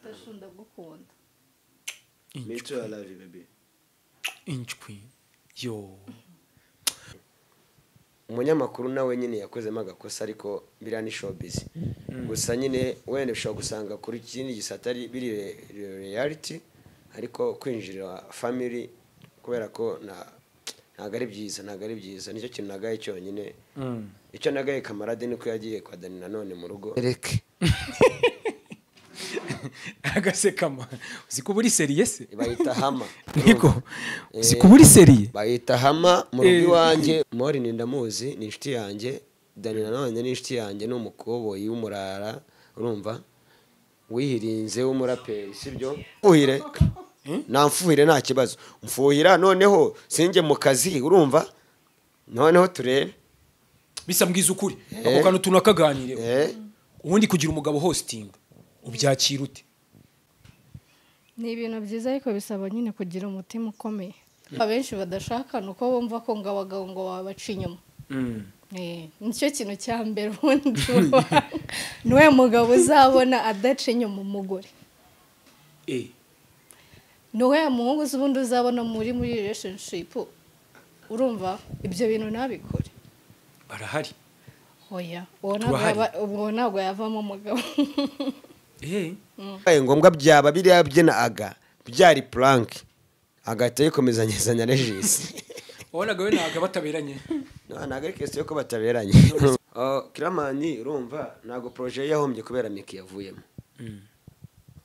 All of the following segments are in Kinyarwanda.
Sashunda gukunda. Me too, I love you, baby. Inch queen. Yo. Umunyamakuru nawe nyine yakozemo agakosa ariko biriya ni showbiz. Gusa nyine wenda ushobora gusanga kuri kindi gisatari biri reality ariko kwinjira family kubera ko ntago ari byiza nicyo kintu nagaye cyonyine. Icyo nagaye kamarade niko yagiye kwa Dani Nanone mu rugo. Reke. Agasekama. Uzikuburi serie se? Bayita hama. Niko. Uzikuburi serie? Bayita hama mu rugo iwanjye. Mori ni ndamuzi ni inshuti yanjye. Dani Nanone ni inshuti yanjye n'umukoboyi w'umurara urumva wihirinze w'umuraperi sibyo? Fuhire. Namfuhire nta kibazo. Mfuhira noneho singe mu kazi urumva? Noneho turebe. Bisa mbwiza ukuri. Ako kantu tunakaganire. Ubundi kugira umugabo hosting ubyakira ute? Ni ibintu byiza ariko bisaba nyine kugira umutima ukomeye. Abenshi badashaka nuko bumva ko ngabagabo ngo babaca inyuma. Nicyo kintu cya mbere ubundi niwe mugabo uzabona adaca inyuma umugore. Niwe muhungu ubundi uzabona muri relationship urumva ibyo bintu nabikore. Barahari. Oya, ntabwo yavamo umugabo. Ngombwa byaba biriya byena aga byari plank agahita yikomezanyezanya Regis. Wabonaga we ntago bataberanye. Ntago ari kese ko bataberanye. Kiramani urumva ntago projet yahombye kubera Miki yavuyemo.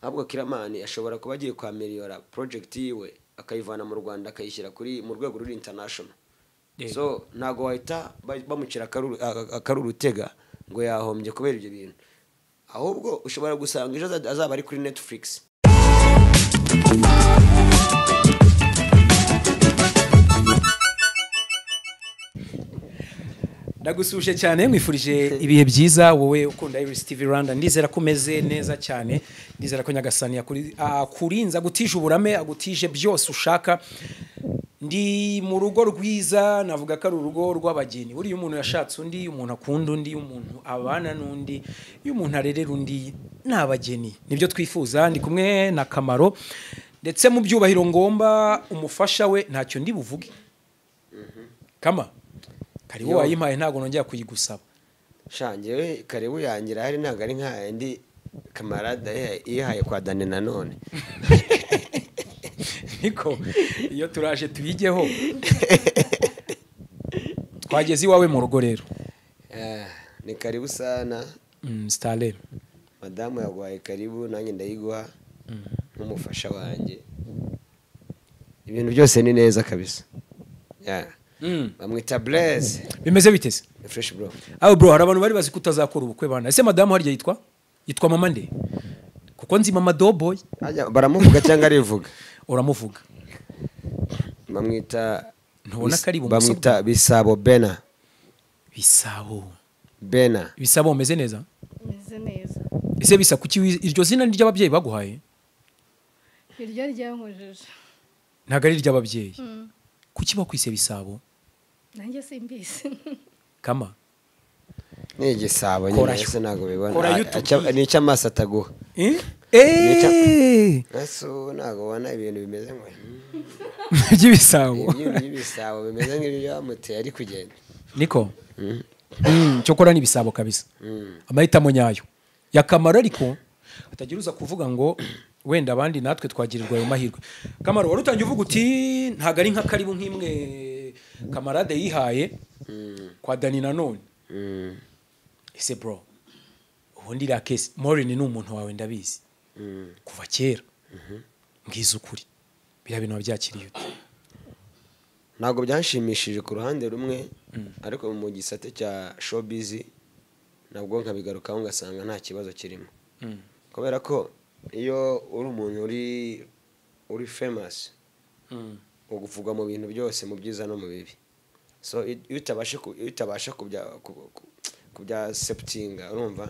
Ahubwo Kiramani ashobora kuba agiye kwa Meliora project yiwe akayivana mu Rwanda akayishyira kuri mu rwego ruri international. So ntago wahita bamucira akaruru tega ngo yahombye kubera ibyo bintu. Ahubwo ushobora gusanga ejo azaba ari kuri Netflix. Ndagusuje cyane mwifurije ibihe byiza wowe ukunda Iris TV Rwanda ndizera ko umeze neza cyane ndizera ko Nyagasani akurinza gutije uburame agutije byose ushaka. Ndi mu rugo rwiza navuga ko ari urugo rw'abageni. Buri umuntu yashatse undi, umuntu akunda undi, umuntu abana n'undi, umuntu arerera undi n'abageni. Nibyo twifuza. Ndi kumwe na Kamaro ndetse mu byubahiro ngomba umufasha we ntacyo ndi buvuge. Kama karibu wayimpaye ntago nongera kuyigusaba. Shange karibu yangira hari ntago ari nka ndi kamarade yihaye kwa Dani Nanone. Niko iyo turaje tuyigeho. Twageze iwawe mu rugo rero. Ni karibu sana. Stale. Madamu yagwaye karibu nanjye ndayiguha nk'umufasha wanjye. Ibintu byose ni neza kabisa. Bamwita Blaze. Bimeze biteze? Fresh bro. Bro hari abantu bari bazi kutazakora ubukwe bana. Ese madamu harya yitwa mama nde? Kuko nzi mama Doughboy. Baramuvuga cyangwa arivuga? Uramuvuga. Bamwita ntubona kari bamwita Bisabo Bena. Bisabo Bena. Bisabo umeze neza? Umeze neza. Ese bisa kuki iryo zina ni ry'ababyeyi baguhaye? Iryo ryankojeje. Ntago ari ry'ababyeyi. Kuki bakwise Bisabo? Nanjye simbizi. Kama ni igisabo nyine ese nago bibona ni icy'amaso ataguha. Eso nago wana ibintu bimeze ngo by'ibisabo. Ibisabo bimeze nk'ibyo amuteye ari kugenda. Niko cyokora ni ibisabo kabisa. Amahitamo nyayo ya Kamaro ariko atagira uza kuvuga ngo wenda abandi natwe twagirirwa ayo mahirwe. Kamaro wari utangiye uvuga uti ntago ari nka karibu nk'imwe kamarade yihaye kwa Dani Nanone. Ese bro ubundi la case Morin ni umuntu wawe ndabizi kuva kera. Ngize ukuri bira bintu byakiriye ute? Ntago byanshimishije ku ruhande rumwe ariko mu gisate cya showbiz nabwo nkabigarukaho ngasanga nta kibazo kirimo. Kubera ko iyo uri umuntu uri famous uguvuga mu bintu byose mu byiza no mu bibi. So utabasha kubya septinga urumva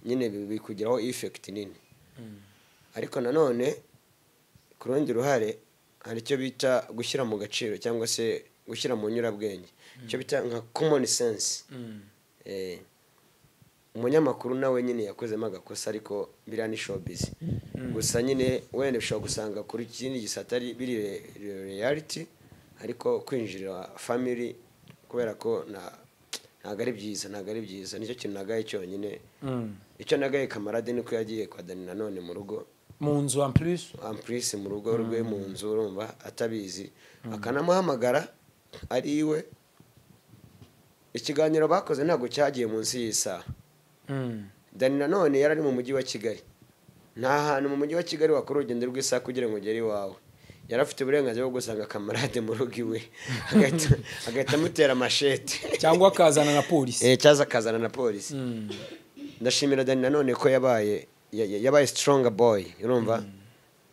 nyine bikugiraho effect nini. Ariko nanone ku rundi ruhare hari icyo bita gushyira mu gaciro cyangwa se gushyira mu nyurabwenge icyo bita nka common sense. umunyamakuru nawe nyine yakozemo agakosa ariko biriya ni showbiz gusa nyine wenda ushobora gusanga kuri kindi gisata biri reality ariko kwinjira family kubera ko ntabwo ari byiza nicyo kintu nagaye cyonyine icyo nagaye kamarade niko yagiye kwa Dani Nanone mu rugo mu nzu en plus mu rugo rwe mu nzu urumva atabizi akanamuhamagara ari iwe ikiganiro bakoze ntabwo cyagiye munsi y'isaha Dani Nanone yari ari mu mujyi wa Kigali nta hantu mu mujyi wa Kigali wakora urugendo rw'isaha kugira ngo ugere iwawe yari afite uburenganzira bwo gusanga kamarade mu rugo iwe agahita amutera amashete cyangwa akazana na polisi cyaza akazana na polisi ndashimira Dani Nanone ko yabaye stronger boy urumva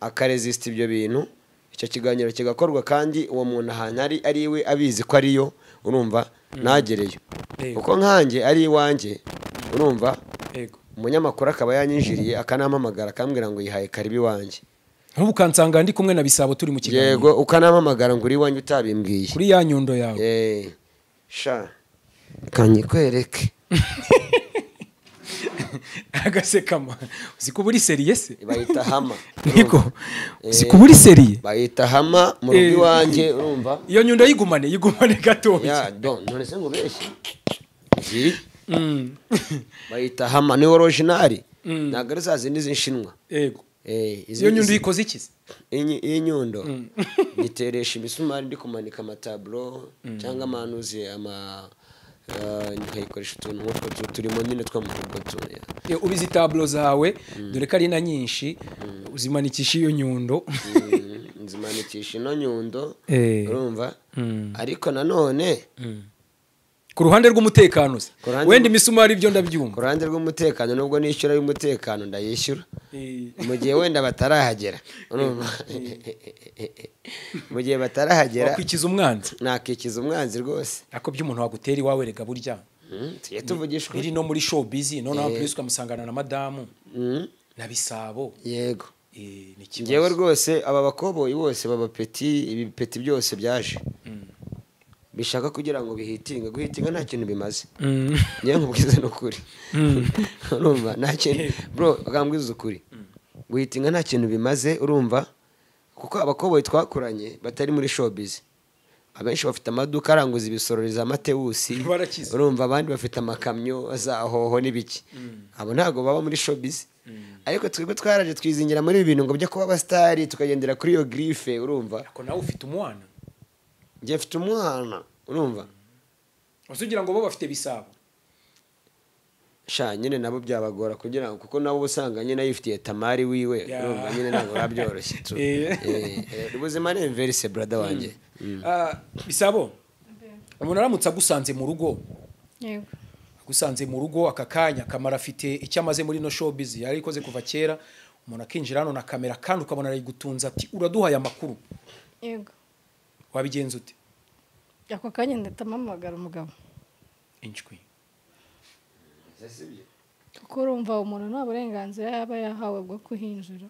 akaresist ibyo bintu icyo kiganiro kigakorwa kandi uwo muntu ahantu ari iwe abizi ko ariyo urumva nagereyo uko nkanjye ari iwanjye urumva umunyamakuru akaba yanyinjiriye akanampamagara akambwira ngo yihaye karibi wanjye nk'ubu kansanga ndi kumwe na Bisabo turi mu kiganiro yego ukanampamagara ngo uri iwanjye utabimbwiye kuri ya nyundo yawe sha kanyikwereke agasekama uziko buri seriye se bayita hama niko uziko buri seriye bayita hama mu rugo iwanjye urumva iyo nyundo yigumane gatoya ya none se ngo beshi bayita hama ni original ntabwo ari za zindi z'inshinwa yego iyo nyundo yikoze iki iyi nyundo giteresha imisumari ndi kumanika amatablo cyangwa amanuzi nkayikoresha utuntu nk'utwo turimo nyine two mu rugo ubizi tablo zawe dore ko ari na nyinshi uzimanikisha iyo nyundo nzimanikisha ino nyundo urumva ariko nanone ku ruhande rw'umutekano se wenda imisumari ibyo ndabyumva ku ruhande rw'umutekano nubwo nishyura y'umutekano ndayishyura mu gihe wenda batarahagera mu gihe batarahagera wakwikiza umwanzi nakikiza umwanzi rwose ako by'umuntu wagutera iwawe rega burya tujye tuvugishwa biri no muri showbiz noneho plus ukamusangana na madamu na Bisabo yego ngewe rwose aba bakoboyi bose baba peti ibi peti byose byaje bishaka kugira ngo guhitinga nta kintu bimaze ngiye nkubwiza n'ukuri urumva nta kintu bro bakambwiza ukuri guhitinga nta kintu bimaze urumva kuko abakoboyi twakuranye batari muri showbiz abenshi bafite amaduka aranguza ibisororiza amatewusi urumva abandi bafite amakamyo za hoho n'ibiki abo ntago baba muri showbiz ariko twebwe twaraje twizingira muri ibi bintu ngo byo kuba abastari tukagendera kuri iyo grife urumva ako nawe ufite umwana njye mfite umwana urumva usugira ngo bo bafite Bisabo sha nyine nabo byabagora kugira ngo kuko nabo usanga nyine yifitiye tamari wiwe urumva nyine ntabwo babyoroshye ubuzima ni inverse brother wanjye Bisabo umuntu aramutse agusanze mu rugo yego agusanze mu rugo aka kanya kamara afite icyo amaze muri no showbiz yari ikoze kuva kera umuntu akinjira hano na kamera kandi ukabona arayigutunza ati uraduhaye amakuru yego wabigenza ute ako kanya ndatamamagara umugabo injwi kuko urumva umuntu nta burenganzira yaba yahawe bwo kuhinjira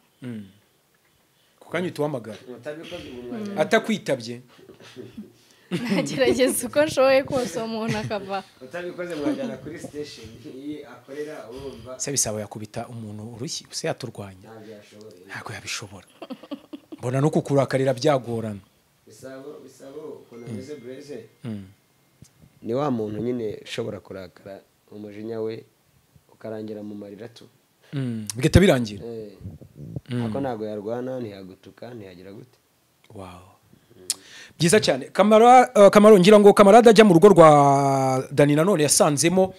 kukanya utuhamagara atakwitabye nagerageza uko nshoboye kose umuntu akava utabikoze mwajyana kuri station iyi akorera urumva se Bisabo yakubita umuntu urushyi use yaturwanya ntabwo yabishobora mbona no kukurakarira byagorana Bisabo ukuntu ameze Blaise ni wa muntu nyine ushobora kurakara umujinya we ukarangira mu marira tu bigahita birangira ako ntabwo yarwana ntiyagutuka ntiyagira gute wow byiza cyane Kamaro ngira ngo kamarade ajya mu rugo rwa Dani Nanone yasanzemo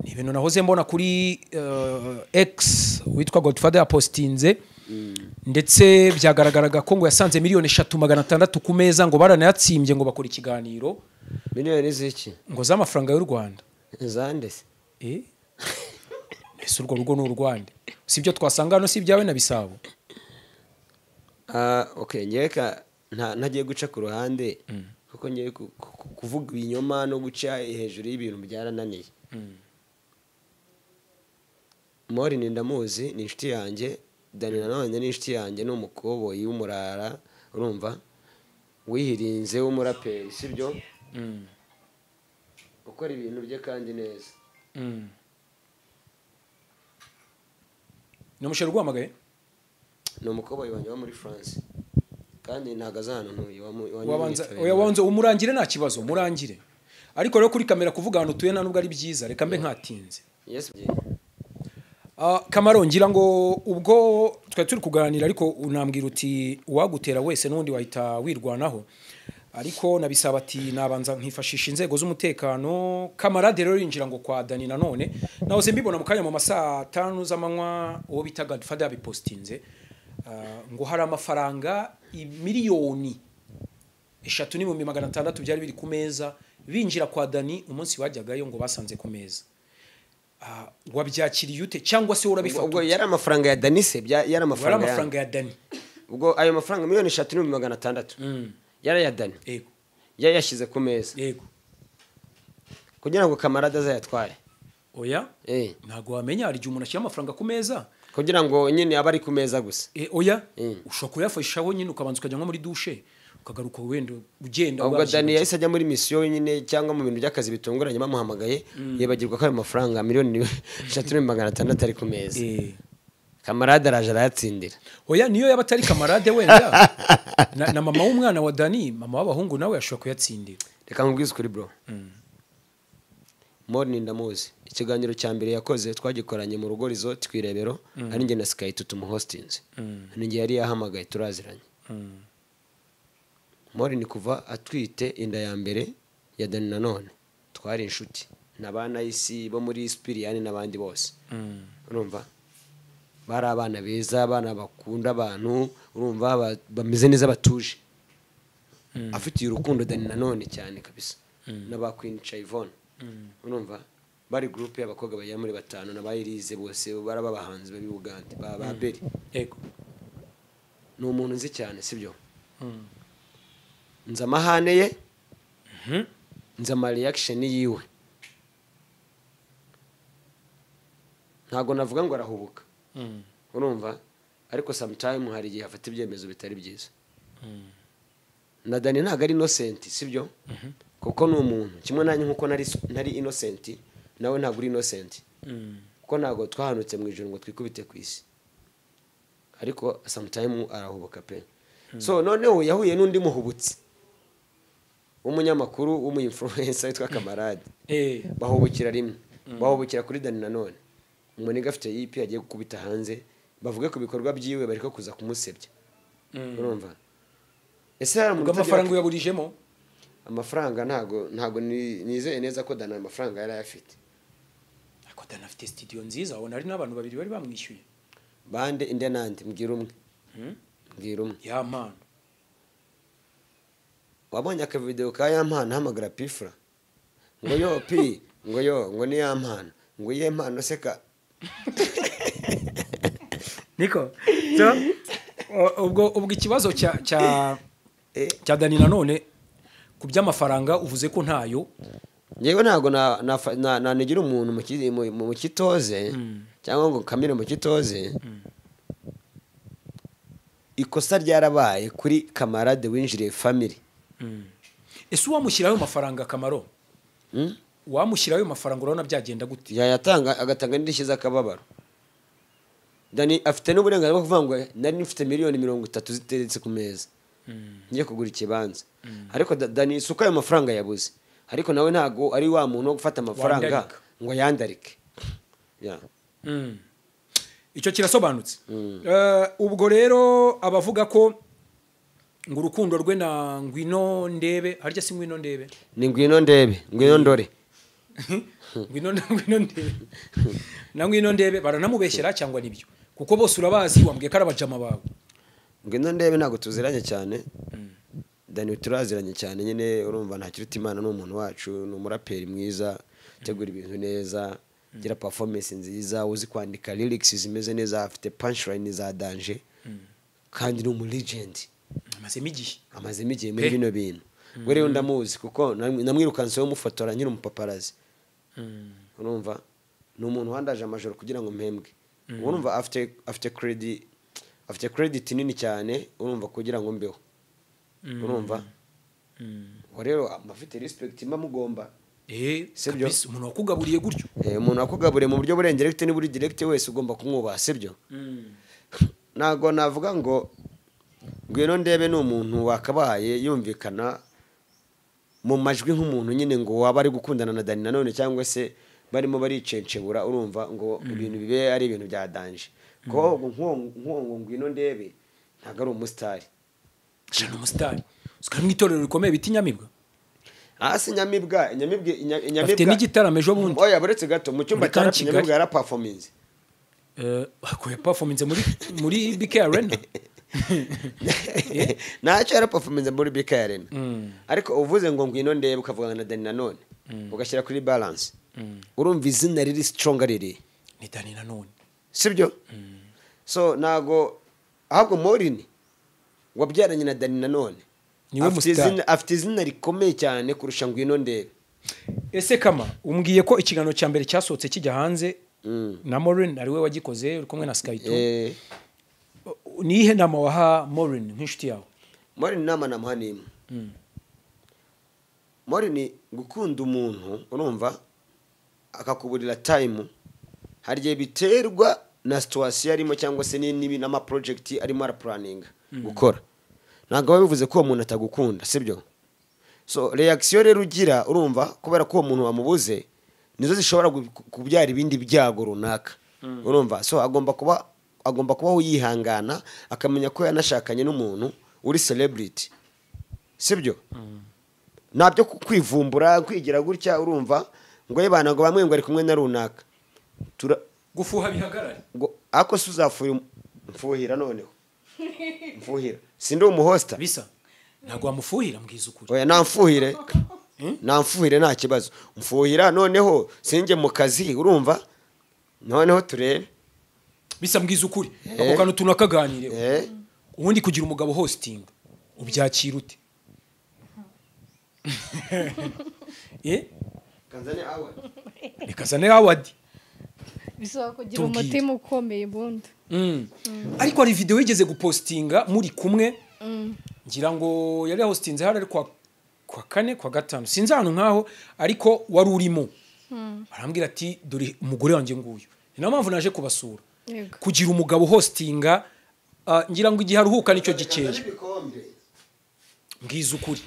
ni ibintu nahoze mbona kuri X witwa Godfather yapostinze ndetse byagaragaraga ko ngo yasanze 3,600,000 ku meza ngo baranayatsimbye ngo bakora ikiganiro miliyoni z'iki ngo z'amafaranga y'u Rwanda zande se ese urwo rugo n'u Rwanda sibyo twasanga hano si ibyawe na Bisabo okay nyeka ntagiye guca ku ruhande kuko ngiye kuvuga ibinyoma no guca hejuru y'ibintu byarananiye Mori ni ndamuzi ni inshuti yanjye Dani Nanone ni inshuti yanjye n'umukoboyi w'umurara urumva wihirinze w'umuraperi sibyo ukora ibintu bye kandi neza ni umusheri uguhamagaye ni umukobwa wanjye wa muri France kandi ntago azana ntuye wabanza umurangire nta kibazo murangire ariko rero kuri kamera kuvuga ahantu utuye nta nubwo ari byiza reka mbe nkatinze yes Kamaro ngira ngo ubwo twari turi kuganira ariko unambwira uti uwagutera wese n'undi wahita wirwanaho ariko nabisaba ati nabanza nkifashisha inzego z'umutekano kamarade rero yinjira ngo kwa Dani nanone nahoze mbibona mu kanya mu masaa 5 z'amanywa uwo bita Godfather yabipostinze ngo hari amafaranga miliyoni 3,600 byari biri ku meza binjira kwa Dani umunsi wajyagayo ngo basanze ku meza wabyakiriye ute cyangwa se urabifata ubwo yari amafaranga ya Dani se yari amafaranga ya Dani ubwo ayo mafaranga miliyoni 3,600 yari ya Dani yego yashyize ku meza yego kugira ngo kamarade azayatware oya ntago wamenya hari umuntu ashyira amafaranga ku meza kugira ngo nyine aba ari ku meza gusa oya ushobora kuyafashaho nyine ukabanza ukajya nko muri douche ukagaruka wenda ugenda ubwo Dani yahise ajya muri mission nyine cyangwa mu bintu by'akazi bitunguranye bamuhamagaye yibagirwa ko ayo mafaranga miliyoni 3,600 ari ku meza kamarade araje arayatsindira oya niyo yaba atari kamarade wenda na mama w'umwana wa Dani mama w'abahungu nawe yashobora kuyatsindira reka nkubwize kuri bro Morning ndamuzi ikiganiro cya mbere yakoze twagikoranye mu rugo Resort Twirebero ari nge na Sky tutumuhostinze ninge yari yahamagaye turaziranye Morning kuva atwite inda ya mbere ya Dani nanone twari inshuti nabana isi bo muri Spiriani n'abandi bose urumva bari abana beza abana bakunda abantu urumva bameze neza batuje afitiye urukundo Dani nanone cyane kabisa n'aba Queen Chayvon urumva bari groupe y'abakobwa bajya muri 5 n'abayirize bose baraba bahanzi babi Uganda ba Beri yego ni umuntu nzi cyane sibyo nza mahane ye nza ma reaction yiwe ntago navuga ngo arahubuka urumva ariko sometime hari igihe afata ibyemezo bitari byiza na Dani ntago ari innocent sibyo kuko ni umuntu kimwe nanjye nkuko nari innocent nawe ntago uri innocent kuko ntago twahanutse mu ijoro ngo twikubite ku isi ariko sometime arahubuka pe so noneho yahuye n'undi muhubutsi umunyamakuru w'umu-influencer witwa Kamarade bahubukira rimwe bahubukira kuri Dani nanone umuntu gafite yipi agiye gukubita hanze bavuge ku bikorwa byiwe bariko kuza kumusebya urumva ese hari amafaranga uyaburijemo amafaranga ntago nizeye neza ko Dani amafaranga yari afite ako Dani afite studio nziza ubona ari n'abantu babiri bari bamwishyuye bande inde nande mbwira umwe ya man wabonye aka video ka ya man hamagara Pifra ngo yo pi ngo ni ya man ngo ye man seka niko so ubwo ikibazo cya Dani nanone ku by'amafaranga uvuze ko ntayo yewe ntago nigira umuntu mu kitoze cyangwa ngo kamire mu kitoze ikosa ryarabaye kuri Kamarade winjiriye family ese wamushyiraho amafaranga Kamaro wamushyiraho amafaranga urabona byagenda gute yayatanga agatanga n'indishyi z'akababaro Dani afite n'uburenganzira bwo kuvuga ngo nari nifite miliyoni 30 ziteretse ku meza ngiye kugura ikibanza ariko Dani suka ayo mafaranga yabuze ariko nawe ntago ari wa muntu wo gufata amafaranga ngo yandarike icyo kirasobanutse ubwo rero abavuga ko ngo urukundo rwe na Ngwino Ndebe harya si Ngwino Ndebe ni Ngwino Ndebe Ngwino Ndore Ngwino Ndebe na Ngwino Ndebe baranamubeshyera cyangwa nibyo kuko bose urabazi wambwiye ko arabajama bawe Ngwino Ndebe ntago tuziranye cyane Dani turaziranye cyane nyine urumva nta kiruta Imana n'umuntu wacu ni umuraperi mwiza tegura ibintu neza gira performance nziza uzi kwandika lyrics zimeze neza afite punchline za danger kandi ni umu legend amazemo igihe muri bino bintu we rero ndamuzi kuko namwirukanse wo mufotora nyine umupaparazi urumva ni umuntu wandaje amajoro kugira ngo mpembwe urumva afite credit nini cyane urumva kugira ngo mbeho urumva rero amafite respect imamugomba Sibyo? kabisa umuntu wakugaburiye gutyo umuntu wakugaburiye mu buryo burengereye ufite n'iburi direct wese ugomba kumwubaha sibyo ntago navuga ngo ngwino ndebe ni umuntu wakabaye yumvikana mu majwi nk'umuntu nyine ngo waba ari gukundana na Dani Nanone cyangwa se barimo baricencebura urumva ngo ibintu bibe ari ibintu bya danje ko ngo ngwino ndebe ntago ari umusitari shana umusitari ukaba mu itorero rikomeye biti Nyamibwa hasi Nyamibwa afite n'igitaramo ejo bundi oya buretse gato mu cyumba cya Nyamibwa yara performance akoye performance muri BK Arena ntacyo yara performance muri BK Arena ariko uvuze ngo ngwino ndebe ukavugana na Dani Nanone ugashyira kuri balance urumva izina riri strong riri ni Dani Nanone sibyo so nago ahubwo Morini wabyaranye na Dani Nanone afite izina rikomeye cyane kurusha ngwino ndebe ese kama umbwiye ko ikiganiro cya mbere cyasohotse kijya hanze na Morin ari we wagikoze uri kumwe na Skyto nihe nama waha Morin nk'inshuti yawe Morin nama namuha nimwe Morin gukunda umuntu urumva akakuburira time hari igihe biterwa na situation arimo cyangwa se n'ama project arimo ara planning gukora ntabwo bivuze ko uwo muntu atagukunda sibyo so reaction rero ugira urumva kubera ko uwo muntu wamubuze nizo zishobora kubyara ibindi byago runaka urumva so agomba kuba yihangana akamenya ko yanashakanye n'umuntu uri celebrity sibyo nabyo kwivumbura kwigira gutya urumva ngo yebana ngo bamwe ngo ari kumwe na runaka gufuha bihagarare ngo ako suzafuye mfuhira noneho mfuhira sindi umuhosta bisa ntago wamufuhira mbwiza ukuri oya namfuhire nta kibazo mfuhira noneho singe mu kazi urumva noneho turebe bisa mbwiza ukuri ako kantu tunakaganireho ubundi kugira umugabo hosting ubyakira ute Kazane award bisaba kugira umutima ukomeye bundi ariko hari video yigeze gupostinga muri kumwe ngira ngo yari hostinze hari kwa kane kwa gatanu sinzi ahantu nkaho ariko wari urimo barambwira ati dore umugore wanjye nguyu ni mpamvu naje kubasura kugira umugabo hostinga ngira ngo igihe aruhuka nicyo gikeya mbwiza ukuri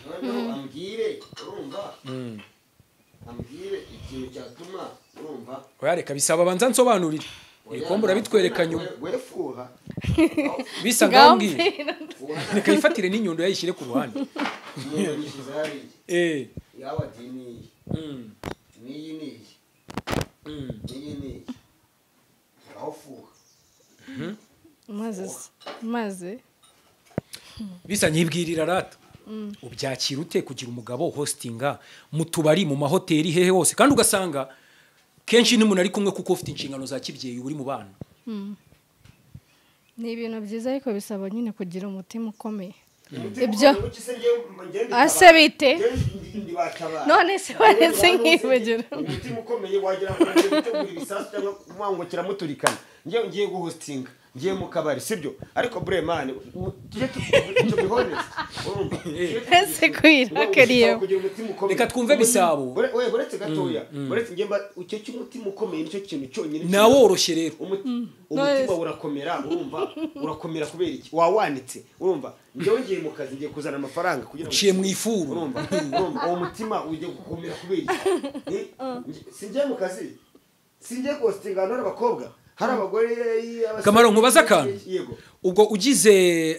ambwire ikintu cyatuma urumva oyareka bisaba banza nsobanurire ikombo urabitwereka nyuma wefuha bisa ngambwire reka yifatire n'inyundo yayishyire ku ruhande yawa dini niyi aho fuha maze bisa nyibwirira rata ubyakira ute kugira umugabo hostinga mu tubari mu mahoteli hehe hose kandi ugasanga kenshi n'umuntu ari kumwe kuko ufite inshingano za kibyeyi uri mu bana ni ibintu byiza ariko bisaba nyine kugira umutima ukomeye ibyo ase bite none se waretse nk'ivugira umutima ukomeye wagira ngo gutegura ibisasu cyangwa kumwango kiramuturikana ngiye guhostinga ngiye mu kabari sibyo ariko bremane to be honest ese kwirakariye reka twumve bisabo we buretse gatoya buretse ngemba ucyo cy'umutima ukomeye nicyo kintu cyonyine naworoshye rero umutima urakomera urumva urakomera kubera iki wawanitse urumva ngiye mu kazi ngiye kuzana amafaranga kugira ngo ciye mu ifuru urumva uwo mutima uje gukomera kubera iki singiye mu kazi singiye hostinga n'abakobwa hari abagore Kamaro nkubaza akantu ubwo ugize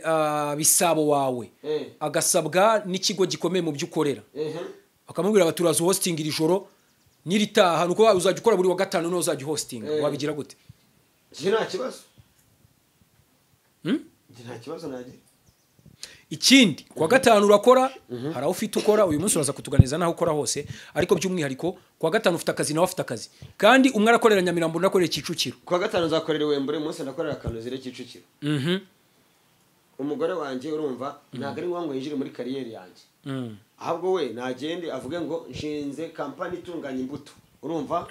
bisabo wawe agasabwa n'ikigo gikomeye mu by'ukorera bakamubwira abaturazo hosting iri joro niritaha nuko uzajya ukora buri wa gatanu no uzajya hosting wabigira gute nta kibazo nta kibazo nagira ikindi kwa gatanu urakora hari aho ufite ukora uyu munsi uraza kutuganiza naho ukora hose ariko by'umwihariko kwa gatanu ufite akazi nawe afite akazi kandi umwe arakorera Nyamirambo nakorera Kicukiro kwa gatanu uzakorera Wembure munsi ndakorera akantu zire Kicukiro umugore wanjye urumva ntago ari ngombwa yinjire muri kariyeri yanjye ahubwo we nagende avuge ngo nshinze company itunganya imbuto urumva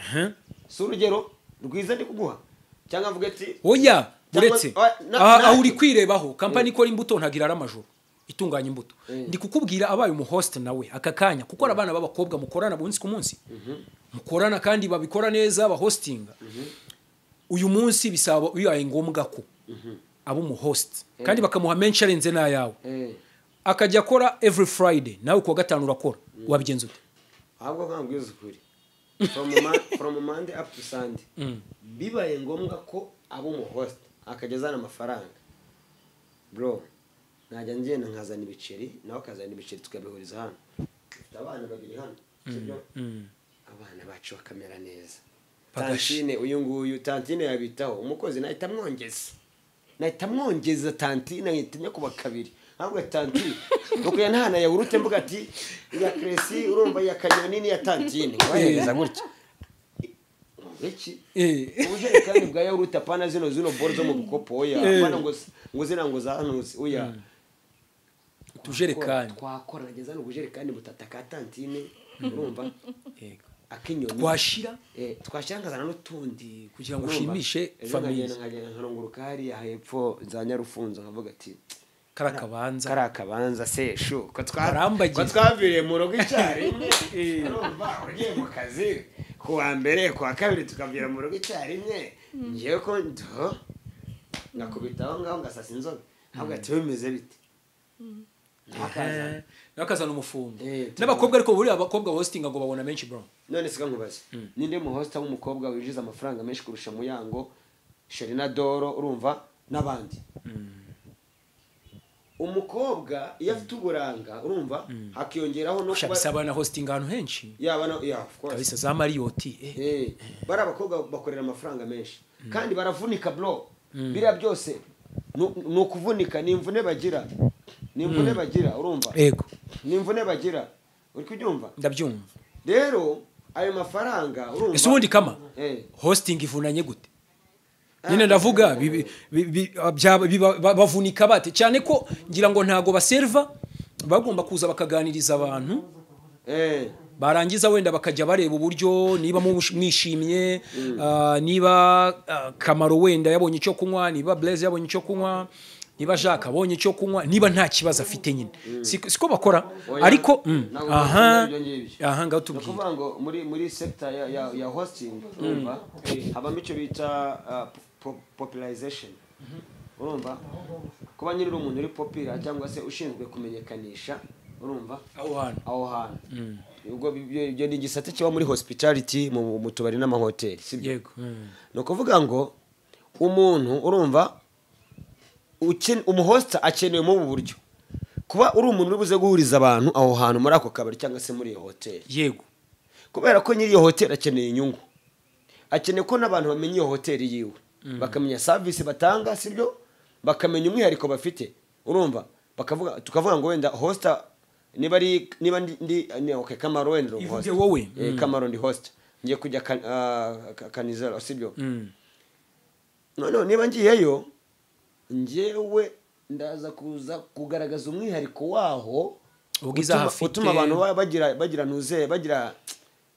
si urugero rwiza ndi kuguha cyangwa avuge ati oya buretse aho uri kwirebaho company ikora imbuto ntagira amajoro itunganya imbuto ndi kukubwira abaye umuhost nawe aka kanya kuko ari abana b'abakobwa mukorana bunsi ku munsi mukorana kandi babikora neza bahostinga uyu munsi bisaba bibaye ngombwa ko abo umuhost kandi bakamuha menshi arenze n'ayawe akajya akora every Friday nawe kuwa gatanu urakora wabigenza ute ahubwo nkambwiza ukuri from Monday up to Sunday bibaye ngombwa ko abo umuhost akagezana amafaranga bro najya ngenda nkazana ibiceri nawe akazana ibiceri tukabihuriza hano abana babiri hano sibyo abana bacu bakamera neza tantine uyu nguyu tantine yabitaho umukozi nahita mwongeza tantine nkitinya kuba kabiri ahubwo tantine ukuye ntana ya urute mvuga ati ya Cressy urumva ya kanyoni ni ya tantine waheza gutya iki ubuje kandi bwa ya urute pana zino boro zo mu bukopo oya pana ngo zina ngo za ntuzi oya tujerekani twakora nageza no bujerekani butata ka tantine urumva yego akinyoni twashira nkazana n'utundi kugira ngo ushimishe famille nkaronguruka hari hepfo za Nyarufunzo nkavuga ati karakabanza se shu ko twaviriye mu rugo icari urumva ugiye mu kazi kuwa mbere kuwa kabiri tukavira mu rugo icari ngiye ko ndo nakubitaho ngaho ngasasa inzoga ahubwo ati bimeze bite nakazana umufundo n'abakobwa ariko buri abakobwa hostinga ngo babona menshi bro none sika nkubaze ninde mu hosta w'umukobwa wijiza amafaranga menshi kurusha Muyango Sherina Doro urumva nabandi umukobwa iyo afite uburanga urumva hakiyongeraho no kuba bisabana hosting ahantu henshi yabana of course kabisa za Marriott bara abakobwa bakorera amafaranga menshi kandi baravunika bro bira byose nukuvunika nimvune bagira urumva yego nimvune bagira uri kubyumva ndabyumva rero ayo mafaranga urumva ese ubundi kama hosting ivunanye gute nyine ndavuga bavunika bate cyane ko ngira ngo ntago baserva bagomba kuza bakaganiriza abantu barangiza wenda bakajya bareba uburyo niba mwishimye niba Kamaro wenda yabonye icyo kunywa niba Blaze yabonye icyo kunywa niba Jacques abonye icyo kunywa niba nta kibazo afite nyine siko bakora ariko ngaho tubwire kuvuga ngo muri sector ya hosting urumva habamo icyo bita popularization urumva kuba nyiri umuntu uri popular cyangwa se ushinzwe kumenyekanisha urumva aho hantu ubwo byo ni gisate kiba muri hospitality mu tubari n'amahoteli sibyo yego no kuvuga ngo umuntu urumva umuhosta akenewe mu buryo kuba uri umuntu uri buze guhuriza abantu aho hantu muri ako kabari cyangwa se muri iyo hoteli yego kubera ko nyiri iyo hoteli akeneye inyungu akeneye ko n'abantu bamenya iyo hoteli yiwe bakamenya service batanga sibyo bakamenya umwihariko bafite urumva tukavuga ngo wenda hosta niba ndi okay Kamaro wenda host wowe Kamaro ndi host ngiye kujya kanizera sibyo no niba ngiyeyo ngewe ndaza kuza kugaragaza umwihariko waho ubwiza hafite utuma abantu bagira nuze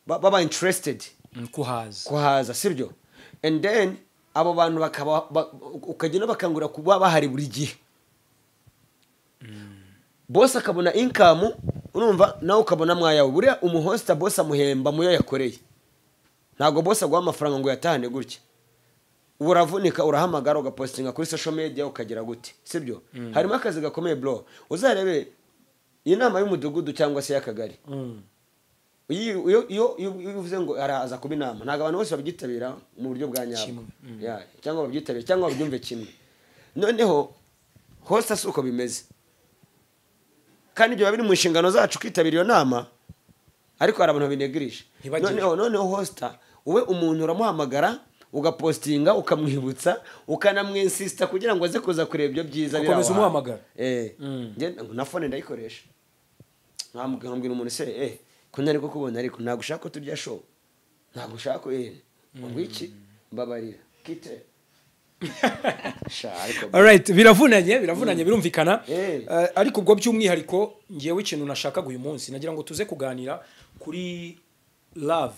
baba interested kuhaza sibyo and then abo bantu bakaba ukagenda bakangura kuba bahari buri gihe boss akabona income urumva nawe ukabona mwayawe buriya umuhosta boss amuhemba muyo yakoreye ntago boss agwa amafaranga ngo yatahane gutya uravunika urahamagara ugapostinga kuri social media ukagira gute sibyo harimo akazi gakomeye bro uzarebe inama y'umudugudu cyangwa se y'akagari iyo uvuze ngo araza kuba inama ntago abantu bose babyitabira mu buryo bwa nyabo cyangwa babyitabira cyangwa babyumve kimwe noneho hosta suko bimeze kandi ibyo biri mu nshingano zacu kwitabira iyo nama ariko hari abantu babinegrije noneho hosta uwe umuntu uramuhamagara ugapostinga ukamwibutsa ukanamwinsista kugira ngo aze kuza kureba ibyo byiza birawa komeza umuhamagara na phone ndayikoresha nkambwira umuntu se kunyari ko kubona ariko nagushaka ko turya show nagushaka ngo iki mbabarira kite alright biravunanye birumvikana ariko ubwo by'umwihariko ngiyewe ikintu nashaka uyu munsi nagira ngo tuze kuganira kuri love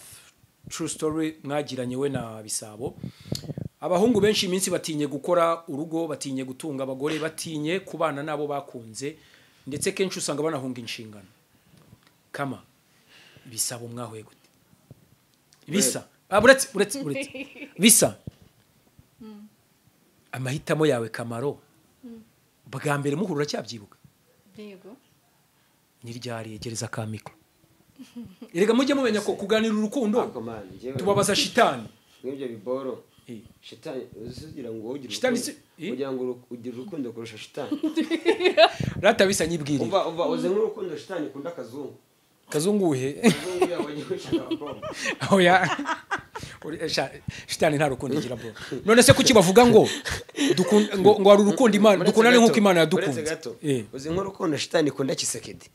true story mwagiranye we na Bisabo abahungu benshi iminsi batinye gukora urugo batinye gutunga abagore batinye kubana nabo bakunze ndetse kenshi usanga banahunga inshingano kama bisaba umwahuye gute bisa buretse bisa amahitamo yawe Kamaro bwa mbere muhurura cyabyibuka yego ni ryari yegereza ka mikro erega mujye mumenya ko kuganira urukundo tubabaza shitani nk'ibyo biboro shitani uzigira ngo ugire shitani kugira ngo ugire urukundo kurusha shitani rata bisa nyibwire umva uze nk'urukundo shitani kunda kazungu uhe oya shitani nta rukundo igira bro none se kuki bavuga ngo ngo ari urukundo Imana dukundane nk'uko Imana yadukunze uze nk'urukundo shitani kunda Kisekedi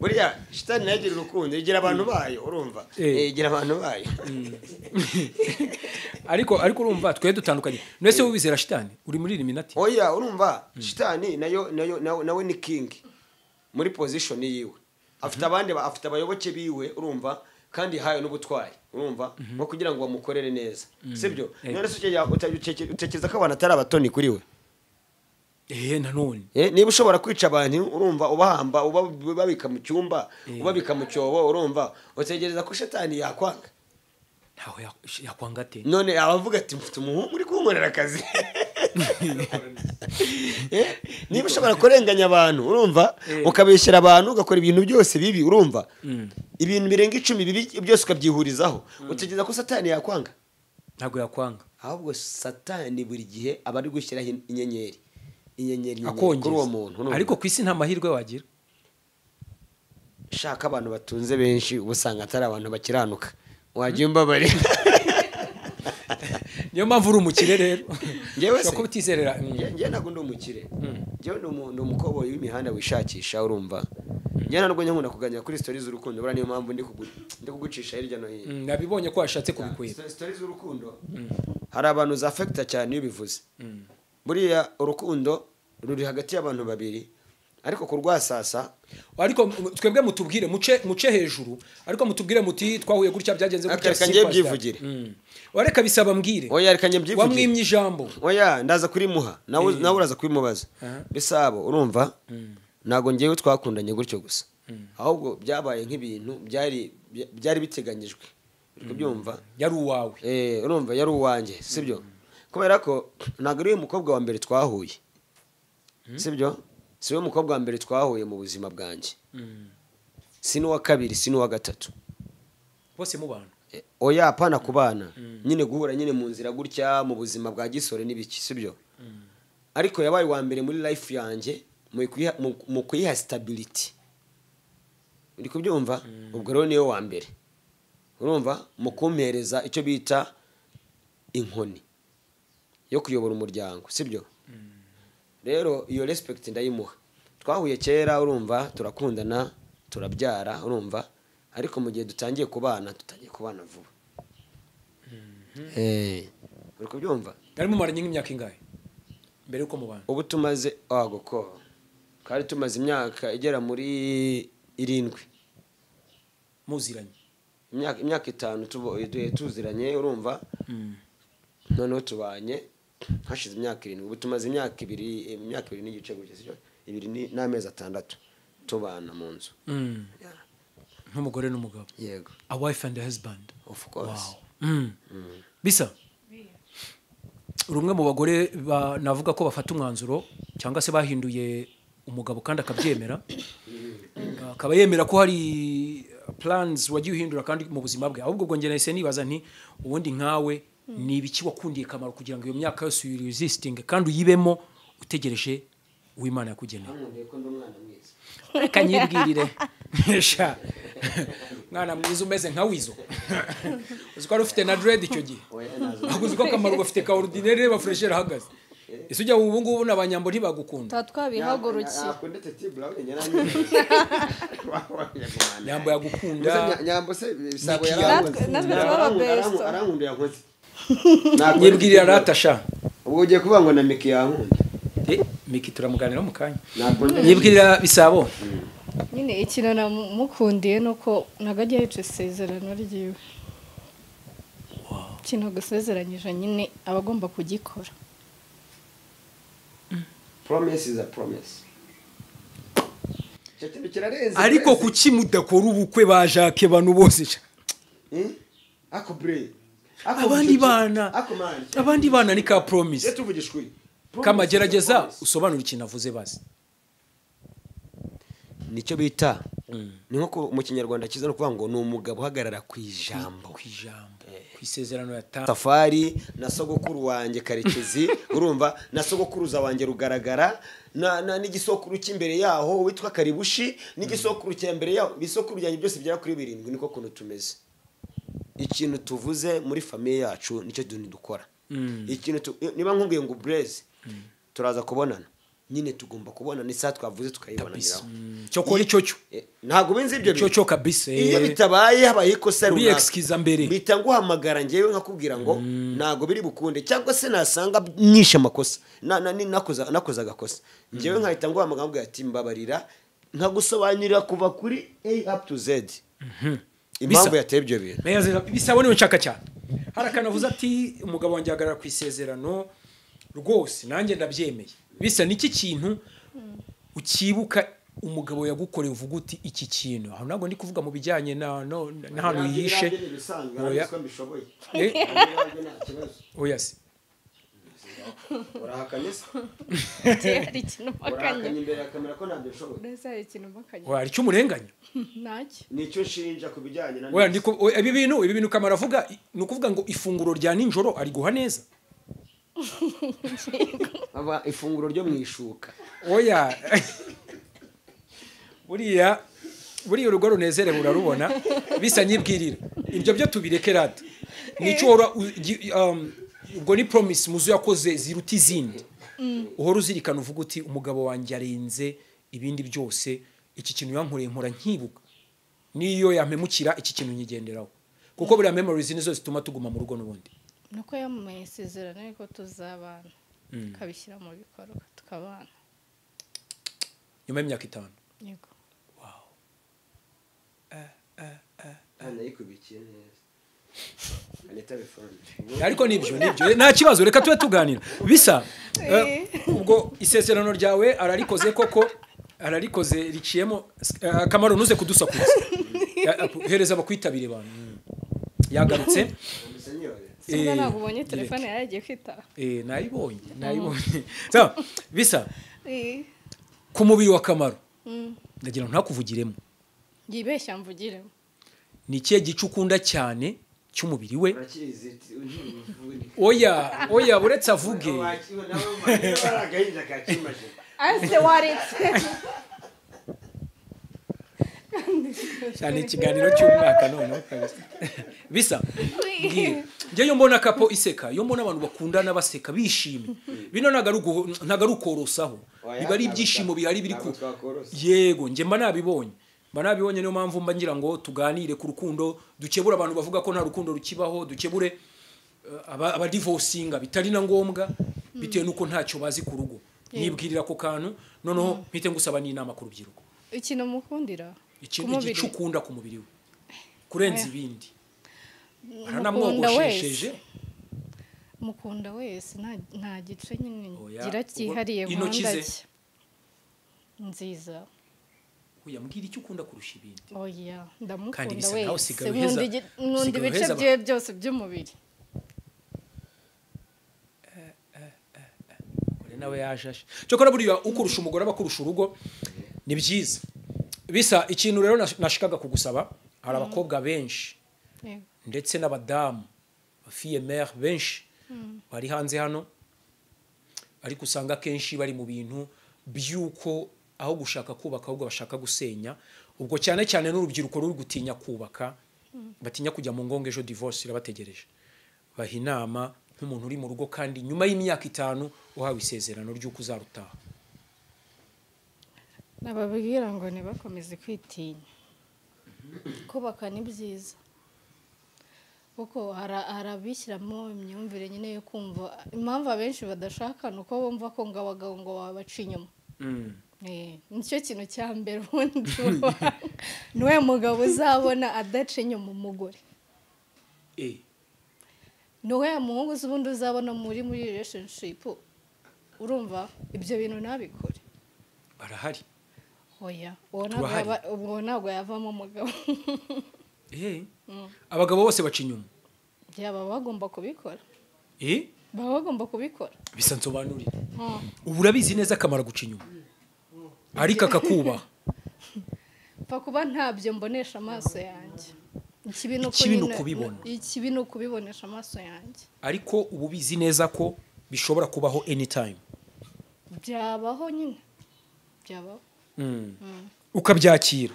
buriya shitani nagira urukundo igira abantu bayo urumva igira abantu bayo ariko urumva twe dutandukanye nese ubizera shitani uri muri Illuminati oya urumva shitani nawe ni king muri position yiwe afite abayoboke biwe urumva kandi hayo n'ubutwari urumva nko kugira ngo bamukorere neza sibyo none se utekereza ko abantu atari abatoni kuri we nanone niba ushobora kwica abantu urumva ubahamba ubabika mu cyumba ubabika mu cyobo urumva utegereza ko shitani yakwanga ntaho yakwanga ate none abavuga ati mfite umuhungu uri kunkorera akazi niba ushobora kurenganya abantu urumva ukabeshyira abantu ugakora ibintu byose bibi urumva ibintu birenga 10 bibi byose ukabyihurizaho utegereza ko satani yakwanga ntago yakwanga ahubwo satani buri gihe aba ari gushyiraho inyenyeri kuri uwo muntu ariko kwisi nta mahirwe wagira shaka abantu batunze benshi ubusanga atari abantu bakiranuka wagiye mbabare niyo mpamvu uri umukire rero ngewe se ko utizerera ngewe ntabwo ndi umukire ngewe ndi umukoboyi w'imihanda wishakisha urumva ngewe ntabwo nkunda kuganira kuri stories z'urukundo bura niyo mpamvu ndi kugucisha hirya no hino nabibonye ko washatse kubikwira stories z'urukundo hari abantu za affecta cyane iyo bivuze buriya urukundo ruri hagati y'abantu babiri ariko kurwasasa ariko twebwe mutubwire muce hejuru ariko mutubwire muti twahuye gutya byagenze gutya kanjye byivugire wareka bisaba mbwire oya rekanye byivugire wamwimye ijambo oya ndaza kuri muha nawe uraza kwimubaza bisabo urumva nago ngewe twakundanye gutyo gusa ahubwo byabaye nk'ibintu byari biteganyijwe kubyumva yari uwawe urumva yari uwanjye sibyo kubera ko nago ari umukobwa wa mbere twahuye sibyo siwe umukobwa wa mbere twahuye mu buzima bwanjye si n'uwa kabiri si n'uwa gatatu bose mu bantu oya apana ku bana nyine guhura nyine mu nzira gutya mu buzima bwa gisore n'ibiki sibyo ariko yabaye wa mbere muri life yanjye mu kuyiha stability uri kubyumva ubwo rero niyo wa mbere urumva mu kumpereza icyo bita inkoni yo kuyobora umuryango sibyo rero iyo respect ndayimuha twahuye kera urumva turakundana turabyara urumva ariko mu gihe dutangiye kubana vuba uri kubyumva yari mumaranye nk'imyaka ingahe mbere yuko mubana ubu tumaze kandi tumaze imyaka igera muri 7 muziranye imyaka 5 tuziranye urumva noneho tubanye hashize imyaka 7 ubu tumaze imyaka 2 n'igice gutya sibyo 2 n'amezi 6 tubana mu nzu nk'umugore n'umugabo yego a wife and a husband of course bisa urumwe mu bagore navuga ko bafata umwanzuro cyangwa se bahinduye umugabo kandi akabyemera akaba yemera ko hari plans wagiye uhindura kandi mu buzima bwe ahubwo ubwo ngenese nibaza nti ubundi nkawe ni ibiki wakundiye Kamaro kugira ngo iyo myaka yose resisting kandi uyibemo utegereje uw'Imana yakugeneye kanyibwirire sha mwana mwiza umeze nka Wizo uziko ari ufite na dread icyo gihe aguze ko Kamaro bafite ka ordinaire ba fresher hagaze ese ujya ubu ngubu n'abanyambo ntibagukunda twabihagurukiye nyambo yagukunda nyambo se bisabo arankunda yankoze nyibwirira ratasha ubwo ugiye kuvuga ngo na Miki yankunda Miki turamuganira mu kanya nyibwirira bisabo nyine ikintu namukundiye nuko nagajya yica isezerano ryiwe ikintu gusezeranyije nyine abagomba kugikora promise is a promise. Icyo kintu kirarenze. ariko kuki mudakora ubukwe ba Jacques banu bose ako bre abandi bana ni ka promise tuvugishwe kama gerageza usobanura ikintu avuze bazi nicyo bita ni nko mu kinyarwanda kiza no kuvuga ngo ni umugabo uhagarara ku ijambo ku isezerano yatanze. Safari na sogokuru wanjye Karekezi urumva na sogokuruza wanjye Rugaragara n'igisokuru cy'imbere yaho witwa Karibushi n'igisokuru cy'imbere yaho bisokuru byanjye byose byara kuri 7 niko kuntu tumeze. Ikintu tuvuze muri famille yacu nicyo dukora. Ikintu niba nkubwiye ngo Blaze turaza kubonana nyine tugomba kubona ni saa twavuze tukayibonaniraho cyokora icyo ntago benzi ibyo cyo kabisa iyo bitabaye habaye ikosa runaka exkiza mbere bita nguhamagara ngewe nkakubwira ngo ntago biri bukunde cyangwa se nasanga nyisha amakosa nakoza agakosa ngewe nkahita nguhamagara mbwa ati mbabarira nkagusobanurira kuva kuri A up to Z impamvu yateye ibyo bintu bisabone nshaka cyane harakanavuze ati umugabo wanjye ahagarara ku isezerano rwose nanjye ndabyemeye bisa niki kintu ukibuka umugabo yagukoreye uvuga uti iki kintu aho ntabwo ndi kuvuga mu bijyanye na hano yishe oya se urahakanisa hari ikintu makanye imbere ya kamera ko ntabyo bishoboye ndetse hari ikintu makanye hari icyo umurenganya ntacyo nicyo nshinja ku bijyanye na oya ndiko ibi bintu kamera avuga ni ukuvuga ngo ifunguro rya ninjoro ari guha neza aba ifunguro ryo mwishuka oya buriya urugo runezerewe urarubona bisa nyibwirira ibyo byo tubireke rata nicyo ubwo ni promise muzu yakoze ziruta izindi uhora uzirikana uvuga uti umugabo wanjye arenze ibindi byose iki kintu yankoreye nkora nkibuka niyo yampemukira iki kintu nyigenderaho kuko buriya memories nizo zituma tuguma mu rugo n'ubundi nuko yamumaye isezerano ariko tuzabana kabishyira mu bikorwa tukabana nyuma y'imyaka 5 yego wow anayikubikiye neza aneta bifonde ariko nibyo nta kibazo reka tube tuganira bisa ubwo isezerano ryawe ararikoze koko ararikoze riciyemo akamaro nuze kudusakuza hereza abakwitabire bantu yagarutse singa nagubonye telefone yagiye kwita nayibonye so bisa ku mubiri wa Kamaro ndagira ntakuvugiremo yibeshya mvugiremo ni kiye gicukunda cyane cy'umubiri we oya buretse avuge ase waretse cyane ikiganiro cy'umwaka none bisa ngiye mbona kapo iseka yo mbona abantu bakundana baseka bishimye bino ntaga rukorosaho biba ari ibyishimo bihari biri ku yego nge mba nabibonye niyo mpamvu mba ngira ngo tuganire ku rukundo dukebura abantu bavuga ko nta rukundo rukibaho dukebure aba divorcinga bitari na ngombwa bitewe nuko ntacyo bazi ku rugo nibwirira ko kantu noneho mpite ngusaba n'inama ku rubyiruko ikintu mukundira ikintu gicukunda ku mubiri we kurenza ibindi aranamwogoshesheje mukunda wese nta gice nyine gira cyihariye nkunda nziza uyambwira icyo ukunda kurusha ibindi oya ndamukunda wese nkunda ibice bye byose by'umubiri nawe yajashe cyokora buriya ukurusha umugore abakurusha urugo ni byiza bisa ikintu rero nashikaga kugusaba hari abakobwa benshi ndetse n'abadamu fille mère benshi bari hanze hano ariko usanga kenshi bari mu bintu byuko aho gushaka kubaka ahubwo bashaka gusenya ubwo cyane cyane n'urubyiruko ruri gutinya kubaka batinya kujya mu ngongo ejo divorce irabategereje baha inama nk'umuntu uri mu rugo kandi nyuma y'imyaka 5 uhawe isezerano ry'uko uzarutaha nababwira ngo nibakomeze kwitinya kubaka ni byiza kuko harabishyiramo imyumvire nyine yo kumva impamvu abenshi badashaka nuko bumva ko ngo abagabo ngo babaca inyuma nicyo kintu cya mbere ubundi niwe mugabo uzabona adaca inyuma umugore niwe muhungu ubundi uzabona muri relationship urumva ibyo bintu nabikore barahari oya Turahari. ubwo ntabwo yavamo umugabo abagabo bose baca inyuma byaba bagomba kubikora eh baba bagomba kubikora bisa nsobanurira ubu urabizi neza akamaro guca inyuma ariko akakubaha pfa kuba ntabyo mbonesha amaso yanjye ikibi ni Ikibi ni nyine- ukubibona. ikibi ni ukubibonesha amaso yanjye ariko ubu ubizi neza ko bishobora kubaho anytime byabaho nyine byabaho ukabyakira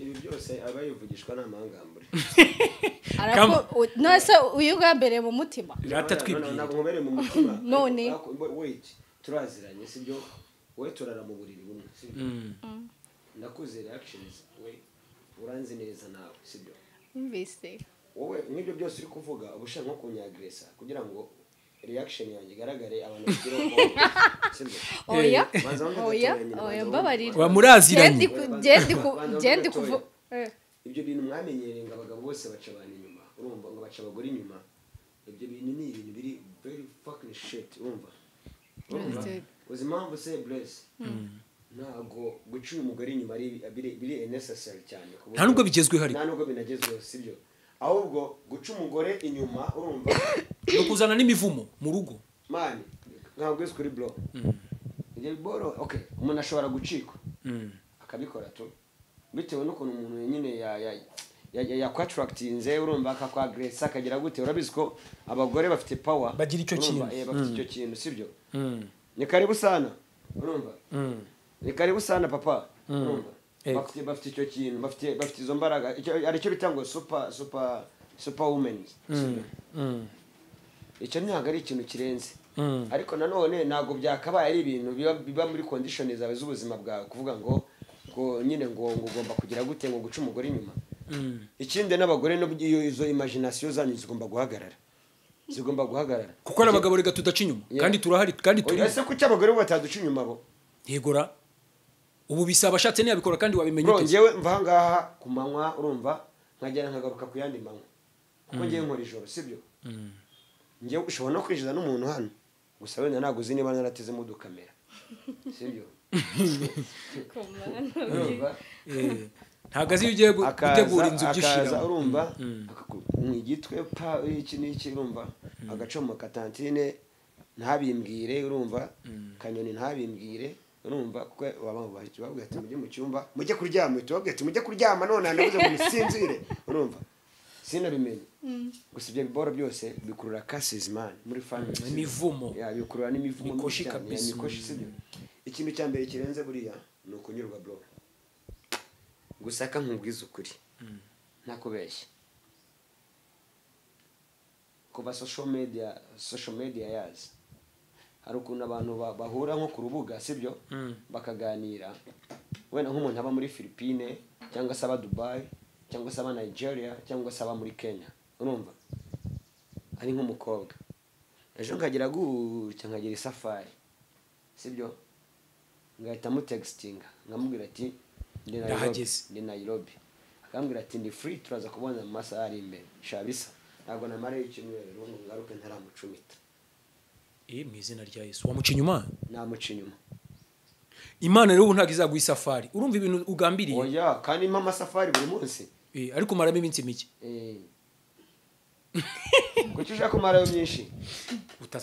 ibi byose aba yivugishwa n'amangambure nose uyu ugambereye mu mutima rata twibwira ntabwo nkubereye mu mutima None. wait turaziranye sibyo wowe turara mu buriri bumwe sibyo nakuze reactions we uranzi neza nawe sibyo mbese wowe nk'ibyo byose uri kuvuga uba ushaka nko kunyagresa kugira ngo reaction yanjye igaragare abantu bagira ubwoba sibyo oya Banza wumve oya gatoya nyine, oya banza mbabarira Wa muraziranye. gendi kuvuga ibyo bintu mwamenyereye ngo abagabo bose baca abantu inyuma urumva ngo baca abagore inyuma ibyo bintu ni ibintu biri very fucking shit urumva uzi impamvu se bless ntabwo guca uyu mugore inyuma biri necessary cyane nta nubwo bigezweho ariko nta nubwo binagezweho sibyo ahubwo guca umugore inyuma urumva no kuzana n'imivumo mu rugo mani ntabwo uzi kuri bro ibyo boro okay umuntu ashobora gucikwa akabikora tu bitewe n'ukuntu umuntu nyine yakwattractinze urumva akakwagresa akagira gute urabizi ko abagore bafite power Bagira icyo kintu. bafite icyo kintu sibyo ni karibu sana urumva ni karibu sana papa urumva bafite icyo kintu bafite izo mbaraga aricyo bita ngo super women icyo ntabwo ari ikintu kirenze ariko nanone ntabwo byakabaye ari ibintu biba muri condition zawe z'ubuzima bwawe kuvuga ngo nyine ngo ugomba kugira gute ngo guca umugore inyuma ikindi n'abagore izo imagination zanyu zigomba guhagarara kuko n'abagabo rega tudaca inyuma kandi turahari kandi turi ese kuki abagore bo bataduca inyuma bo yegora ubu bisaba ashatse ntiyabikora kandi wabimenya bro ute njyewe mva ngaha ku manywa urumva nkagera nkagaruka ku yandi manywa kuko ngiye nkora ijoro sibyo njyewe ushobora no kwinjiza n'umuntu hano gusa wenda ntabwo uzi niba naratezemo udukamera sibyo ntabwo azi iyo ugiye gutegura inzu akaza by'ishira urumva mu igitwe iki n'iki urumva agacoma katantine ntabimbwire urumva kanyoni ntabimbwire urumva kuko bababwira ati mujye mu cyumba mujye kuryama tubabwira ati mujye kuryama none ndabuze ngo musinzire urumva sinabimenye gusa ibyo biboro byose bikurura cases man muri family imivumo bikurura n'imivumo mikoshi kabisa mikoshi sibyo ikintu cya mbere kirenze buriya ni ukunyurwa bro gusa nkubwiza ukuri ntakubeshya kuva social media yazi hari ukuntu abantu bahura nko ku rubuga sibyo bakaganira wenda nk'umuntu aba muri Philippines cyangwa se aba Dubai cyangwa se aba Nigeria cyangwa se aba muri Kenya urumva ari nk'umukobwa ejo nkagira gutya nkagira isafari sibyo ngahita mutextinga nkamubwira ati ndi Nairobi akambwira ati ndi free turaza kubona mu masaha ari imbere shabisa ntabwo namaraye icyumweru ngo ngaruke ntaramucumita mu izina rya Yesu wamuca inyuma namuca inyuma Imana rero ubu ntabwo izaguha isafari urumva ibintu ugambiriye oya kandi mpa amasafari buri munsi ariko umaramo iminsi mike kuki ushaka kumarayo myinshi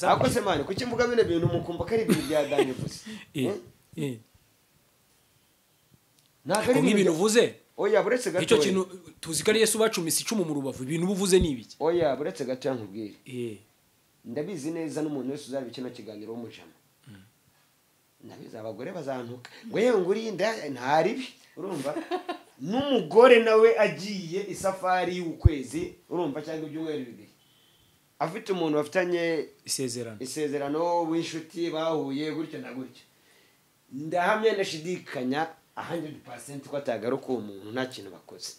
ako se mani kuki mvuga bino bintu mukumva ko ari ibintu bya Dani vuze ntabwo ari ibintu uvuze oya buretse gato icyo kintu tuzi ko ari Yesu bacumise icumu mu rubavu ibintu ubuvuze ni ibiki oya buretse gato nkubwire ndabizi neza n'umuntu wese uzareba kino kiganiro w'umujama ndabizi abagore bazantuka ngo yewe ngo urinda ntaribi urumva n'umugore nawe agiye isafari y'ukwezi urumva cyangwa ibyumweru bibiri afite umuntu bafitanye isezerano w'inshuti bahuye gutyo na gutyo ndahamya ndashidikanya 100% ko atagaruka uwo muntu nta kintu bakoze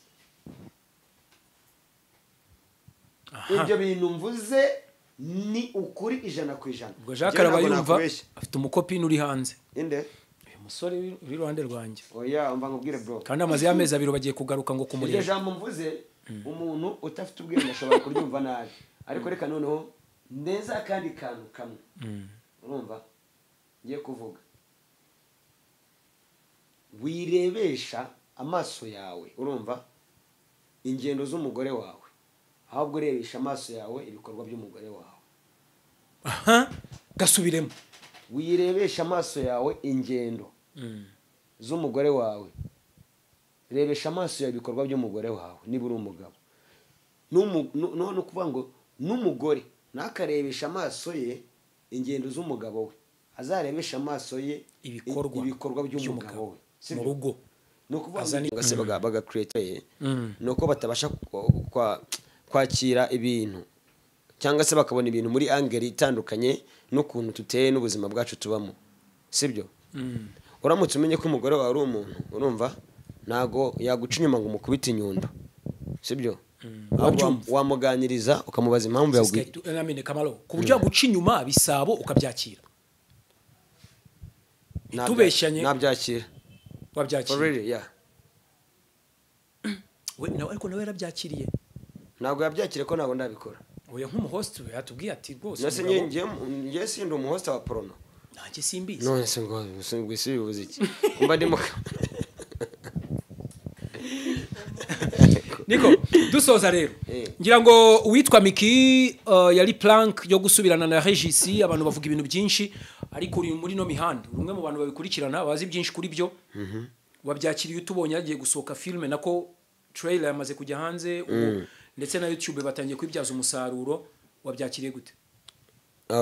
ibyo bintu mvuze ni ukuri 100%. ubwo Jacques arabayumva afite umukopine uri hanze inde uyu musore uri iruhande rwanjye oya umva nkubwire bro kandi amaze y'amezi abiri bagiye kugaruka ngo kumureba iryo jambo mvuze umuntu utafite ubwenge ashobora kuryumva nabi ariko reka noneho neza kandi kantu kamwe urumva ngiye kuvuga wirebesha amaso yawe urumva ingendo z'umugore wawe ahubwo urebesha amaso yawe ibikorwa by'umugore wawe. aha gasubiremo. wirebesha amaso yawe ingendo z'umugore wawe, rebesha amaso yawe ibikorwa by'umugore wawe niba uri umugabo. None ukuvuga ngo n'umugore nakarebesha amaso ye ingendo z'umugabo we, azarebesha amaso ye ibikorwa by'umugabo we mu rugo. nukuvuga baga create nuko batabasha kwakira ibintu cyangwa se bakabona ibintu muri angle itandukanye n'ukuntu tuteye n'ubuzima bwacu tubamo, sibyo? Uramutse umenye ko umugore wawe ari umuntu urumva nago yaguca inyuma ngo umukubite inyundo, sibyo? Wamuganiriza ukamubaza impamvu yaguye namene Kamaro ku buryo yaguca inyuma bisabo ukabyakira. Tubeshyanye nabyakira wabyakira already yeah. we nawe ariko nawe yarabyakiriye ntabwo yabyakire ko ntabwo ndabikora. oya nk'umuhost we yatubwiye ati rwose nase ngiye sindi umuhost wa porno nanjye simbizi none se ngo bivuze iki mba ndimo niko dusoza rero ngira ngo uwitwa Miki yari plank yo gusubirana na Regis, abantu bavuga ibintu byinshi ariko uri muri no mihanda umwe mu bantu babikurikirana bazi byinshi kuri byo. Wabyakiriye utubonye yagiye gusohoka filme nako trailer yamaze kujya hanze ndetse na YouTube batangiye kwibyaza umusaruro, wabyakiriye gute?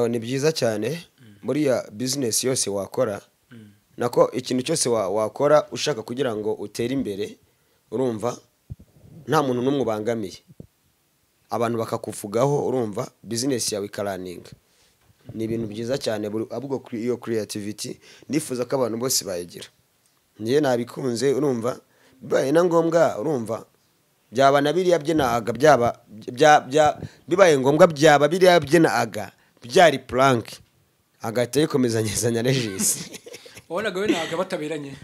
Ni byiza cyane buriya business yose wakora nako ikintu cyose wakora ushaka kugira ngo utere imbere urumva nta muntu n'umwe ubangamiye, abantu bakakuvugaho urumva business yawe ikaraninga, ni ibintu byiza cyane. Ahubwo iyo creativity nifuza ko abantu bose bayigira, ngiye nabikunze urumva bibaye na ngombwa urumva byaba na biriya byenaga bibaye ngombwa byaba biriya byenaga byari plank agahita yikomezanyezanya Regis. Wabonaga we naga bataberanye?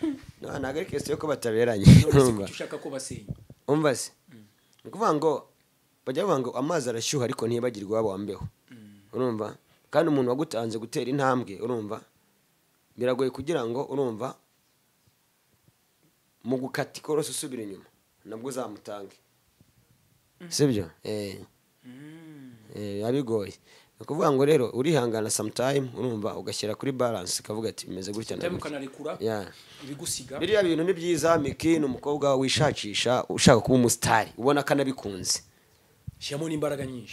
Naga ari kese ko bataberanye urumva ushaka ko basenya umva se ukuvuga ngo bajya bavuga ngo amazi arashyuha ariko ntibagirwa wabo wambeho urumva, kandi umuntu wagutanze gutera intambwe urumva biragoye kugira ngo urumva mu gukata ikorosi usubira inyuma nabwo uzamutange, sibyo? Yabigoye ukuvuga ngo rero urihangana sometime urumva ugashyira kuri balance ukavuga ati bimeze gutya na gutya ibigusiga. Biriya bintu ni byiza. Miki ni umukobwa wishakisha ushaka kuba umusitari ubona kanabikunze,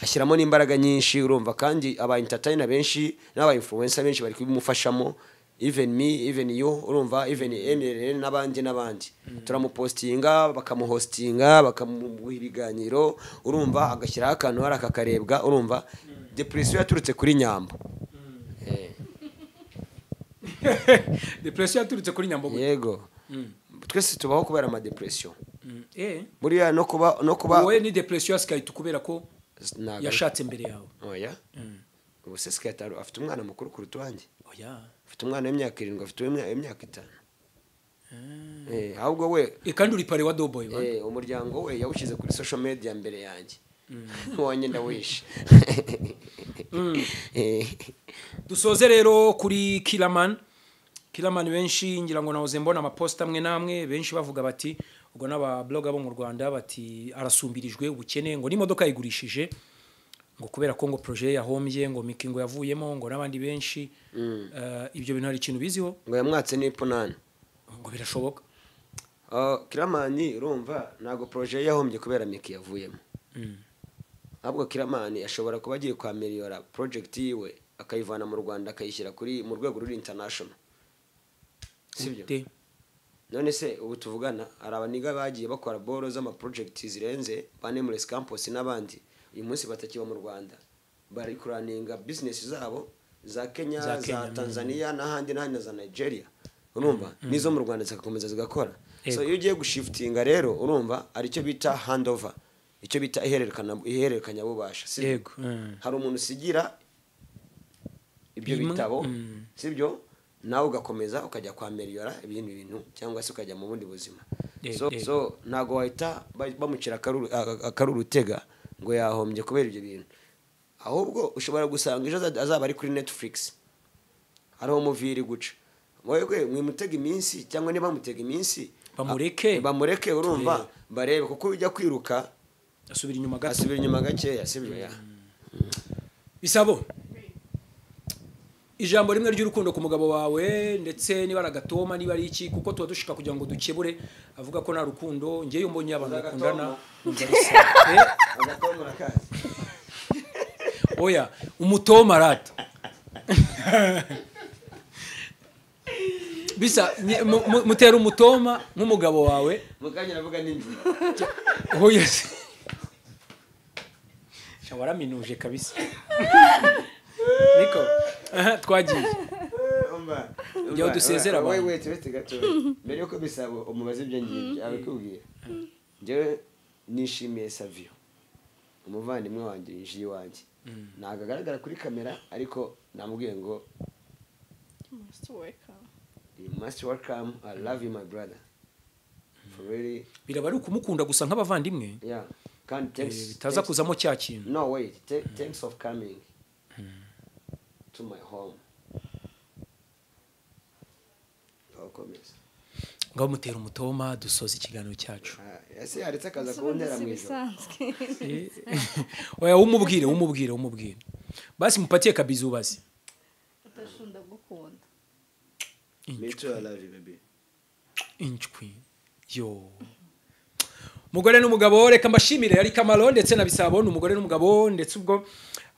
ashyiramo n'imbaraga nyinshi urumva, kandi aba entertainer benshi n'aba influencer benshi bari kubimufashamo, even me, even you urumva, even NRN n'abandi turamupostinga bakamuhostinga bakamuha ibiganiro urumva, agashyiraho akantu hari akakarebwa urumva. Depression yaturutse kuri Nyambo. Depression yaturutse kuri Nyambo. Yego. Twese tubaho kubera ama depression. Buriya no kuba wowe ni depression yasikaye tukubera ko yashatse mbere yawe. Oya. Ubu se sikataro afite umwana mukuru ku rutuwanjye. Oya. Afite umwana w'imyaka 7, afite imyaka 5. Ahubwo we kandi uri pare wa Doughboy ba. Umuryango we yawushyize kuri social media mbere yanjye. Wanye ndawishe. Dusoze rero kuri Killaman benshi ngira ngo nahoze mbona amapost amwe namwe benshi bavuga bati ubwo n'aba blogger bo mu Rwanda bati arasumbirijwe ubukene ngo n'imodoka yigurishije ngo kubera ko ngo projet yahombye ngo Miki ngo yavuyemo ngo n'abandi benshi ibyo bintu hari ikintu biziho ngo yamwatse n'ipunani ngo birashoboka. Killaman urumva nago projet yahombye kubera Miki yavuyemo. Ahubwo Killaman ashobora kuba agiye kwa Meliora project yiwe akayivana mu Rwanda akayishyira kuri mu rwego ruri international, sibyo? None se ubu tuvugana hari abaniga bagiye bakora boro z'ama project zirenze ba Nameless Campus n'abandi uyu munsi batakiba mu Rwanda, bari kuraninga business zabo za Kenya za Tanzania n'ahandi na za Nigeria urumva, nizo mu Rwanda zikakomeza zigakora. So iyo ugiye gushiftinga rero urumva ari cyo bita handover, icyo bita ihererekanya bubasha, sibyo? Hari umuntu usigira ibyo bitabo, sibyo? Nawe ugakomeza ukajya kwa Meliora ibindi bintu cyangwa se ukajya mu bundi buzima. So nago wahita bamucira akaruru tega ngo yahombye kubera ibyo bintu. ahubwo ushobora gusanga ejo azaba ari kuri Netflix hariho muviri guca mwebwe mwimutega iminsi cyangwa niba mutega iminsi bamureke urumva barebe kuko ujya kwiruka asubira inyuma gakeya sibyo ya Bisabo ijambo rimwe ry'urukundo ku mugabo wawe ndetse niba aragatoma niba ari iki kuko tuba dushika kugira ngo dukebure avuga ko nta rukundo ngiye mbonye abantu bakundana agatoma rakazi oya umutoma rata bisa mutera umutoma nk'umugabo wawe mukanya navuga n'indi oya shawara minuje kabisa niko twagiye njyewe dusezera abantu wait gato mbere yuko Bisabo umubaze ibyo ngibyo abikubwira njyewe nishimiye Savio umuvandimwe wanjye yinjiye iwanjye ntabwo agaragara kuri kamera ariko namubwiye ngo you must welcome. I love you my brother for really biraba ari ukumukunda gusa nk'abavandimwe yeah can't thanks bitaza kuzamo cya kintu no wait thanks of coming to my home ngaho mutera umutoma dusoza ikiganiro cyacu ese yaretse akaza kuntera mu ijoro oya umubwire basi mupatie kabizu basi udashunda gukunda me too I love you baby inchwi yo mugore n'umugabo reka mbashimire ari Kamaro ndetse na Bisabo n'umugore n'umugabo ndetse ubwo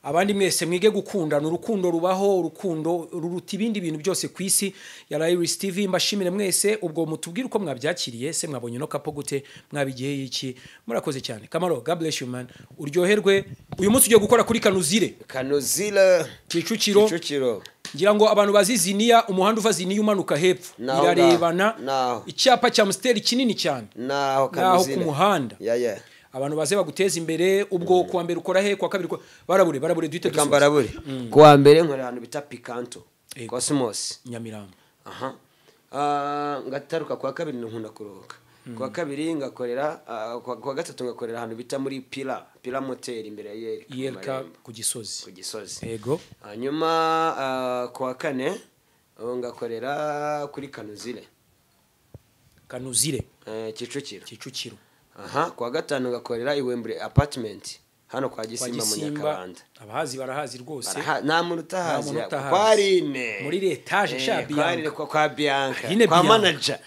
abandi mwese mwige gukundana urukundo rubaho urukundo ruruta ibindi bintu byose ku isi ya Iris TV mbashimire mwese ubwo mutubwire uko mwabyakiriye se mwabonye no kapo gute mwabigiye iki murakoze cyane Kamaro God bless you man uryoherwe uyu munsi ugiye gukora kuri Kanuzira Kicukiro ngira ngo abantu bazi Ziniya umuhanda uva Ziniya umanuka hepfo irarebana icyapa cya Amstel kinini cyane naho ku muhanda abantu baze baguteza imbere ubwo kuwa mbere ukora he kwa kabiri barabure duite dukambarabure kuwa mbere nkora ahantu bita Picanto Cosmos Nyamirambo ngataruka kwa kabiri nkunda kuroka kwa kabiri ngakorera kwa gatatu ngakorera ahantu bita muri Pila Motel imbere ya Yerka ku Gisozi yego hanyuma kwa kane ngakorera kuri Kanuzire Kicukiro kwa gatanu ngakorera Iwembre apartment hano kwa Gisimba mu Nyakabanda abahazi barahazi rwose nta muntu utahazi kwarine muri etage shabi kwa Bianca kwa manager